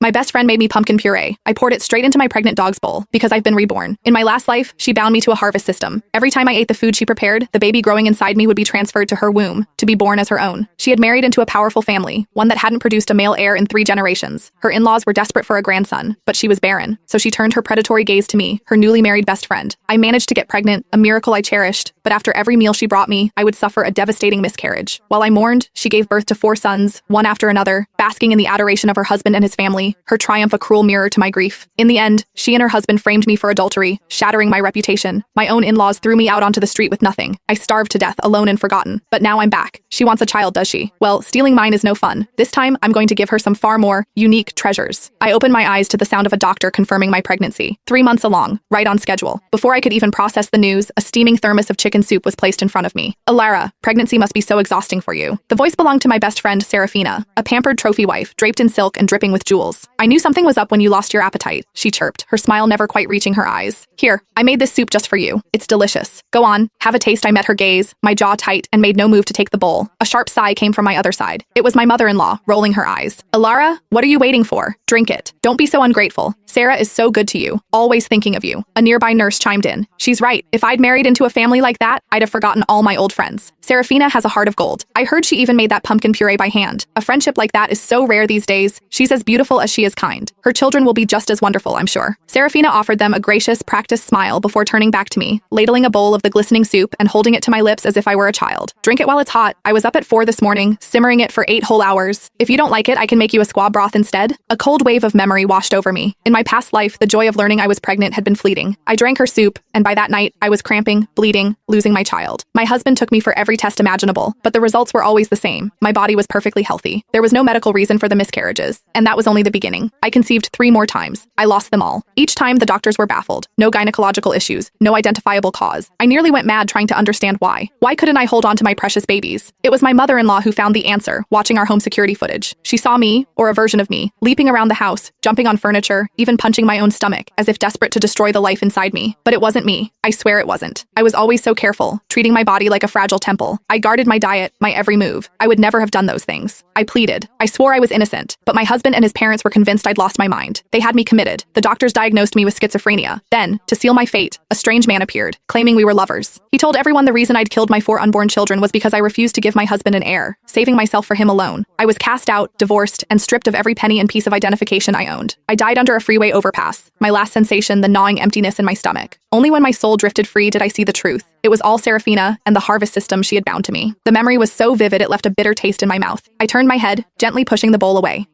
My best friend made me pumpkin puree. I poured it straight into my pregnant dog's bowl because I've been reborn. In my last life, she bound me to a harvest system. Every time I ate the food she prepared, the baby growing inside me would be transferred to her womb to be born as her own. She had married into a powerful family, one that hadn't produced a male heir in 3 generations. Her in-laws were desperate for a grandson, but she was barren, so she turned her predatory gaze to me, her newly married best friend. I managed to get pregnant, a miracle I cherished, but after every meal she brought me, I would suffer a devastating miscarriage. While I mourned, she gave birth to 4 sons, one after another, basking in the adoration of her husband and his family, her triumph a cruel mirror to my grief. In the end, she and her husband framed me for adultery, shattering my reputation. My own in-laws threw me out onto the street with nothing. I starved to death, alone and forgotten. But now I'm back. She wants a child, does she? Well, stealing mine is no fun. This time, I'm going to give her some far more unique treasures. I opened my eyes to the sound of a doctor confirming my pregnancy. 3 months along, right on schedule. Before I could even process the news, a steaming thermos of chicken soup was placed in front of me. Alara, pregnancy must be so exhausting for you. The voice belonged to my best friend, Serafina, a pampered trophy wife, draped in silk and dripping with jewels. I knew something was up when you lost your appetite, she chirped, her smile never quite reaching her eyes. Here, I made this soup just for you. It's delicious. Go on, have a taste. I met her gaze, my jaw tight, and made no move to take the bowl. A sharp sigh came from my other side. It was my mother-in-law, rolling her eyes. Alara, what are you waiting for? Drink it. Don't be so ungrateful. Sarah is so good to you, always thinking of you. A nearby nurse chimed in. She's right. If I'd married into a family like that, I'd have forgotten all my old friends. Serafina has a heart of gold. I heard she even made that pumpkin puree by hand. A friendship like that is so rare these days. She's as beautiful as she is kind. Her children will be just as wonderful, I'm sure. Serafina offered them a gracious, practiced smile before turning back to me, ladling a bowl of the glistening soup and holding it to my lips as if I were a child. Drink it while it's hot. I was up at 4 this morning, simmering it for 8 whole hours. If you don't like it, I can make you a squab broth instead. A cold wave of memory washed over me. In my past life, the joy of learning I was pregnant had been fleeting. I drank her soup, and by that night, I was cramping, bleeding, losing my child. My husband took me for every test imaginable, but the results were always the same. My body was perfectly healthy. There was no medical reason for the miscarriages, and that was only the beginning. I conceived 3 more times. I lost them all. Each time, the doctors were baffled. No gynecological issues, no identifiable cause. I nearly went mad trying to understand why. Why couldn't I hold on to my precious babies? It was my mother-in-law who found the answer, watching our home security footage. She saw me, or a version of me, leaping around the house, jumping on furniture, even punching my own stomach, as if desperate to destroy the life inside me. But it wasn't me. I swear it wasn't. I was always so careful, treating my body like a fragile temple. I guarded my diet, my every move. I would never have done those things. I pleaded. I swore I was innocent, but my husband and his parents were convinced I'd lost my mind. They had me committed. The doctors diagnosed me with schizophrenia. Then, to seal my fate, a strange man appeared, claiming we were lovers. He told everyone the reason I'd killed my 4 unborn children was because I refused to give my husband an heir, saving myself for him alone. I was cast out, divorced, and stripped of every penny and piece of identification I owned. I died under a freeway overpass. My last sensation, the gnawing emptiness in my stomach. Only when my soul drifted free did I see the truth. It was all Serafina and the harvest system she had bound to me. The memory was so vivid it left a bitter taste in my mouth. I turned my head, gently pushing the bowl away.